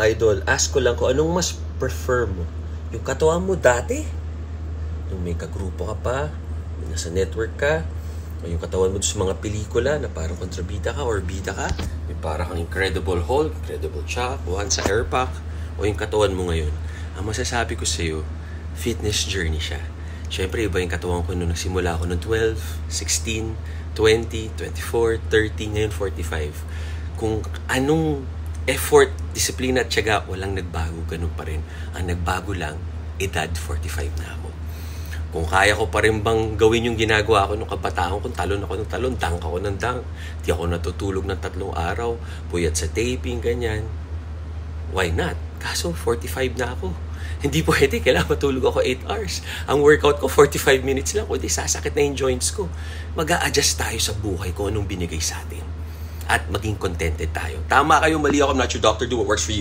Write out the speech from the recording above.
Idol, ask ko lang kung anong mas prefer mo. Yung katawan mo dati, yung may kagrupo ka pa, yung nasa network ka, o yung katawan mo sa mga pelikula na parang kontrabida ka or bida ka, yung parang kang Incredible Hulk, Incredible Chuck, Juan sa Airpack, o yung katawan mo ngayon. Ang masasabi ko sa'yo, fitness journey siya. Siyempre, iba yung katawan ko nung nagsimula ako noong 12, 16, 20, 24, 30, ngayon 45. Kung anong effort, disiplina at tiyaga, walang nagbago, ganun pa rin. Ang nagbago lang, edad 45 na ako. Kung kaya ko pa rin bang gawin yung ginagawa ko nung kabataan ko, talon ako ng talon, dunk ako ng dunk, di ako natutulog ng 3 araw, puyat sa taping, ganyan. Why not? Kaso 45 na ako. Hindi pwede, kailangan matulog ako 8 hours. Ang workout ko 45 minutes lang, kundi sasakit na yung joints ko. Mag-a-adjust tayo sa buhay kung anong binigay sa atin. At maging contented tayo. Tama kayo, mali ako, I'm not your doctor, do what works for you.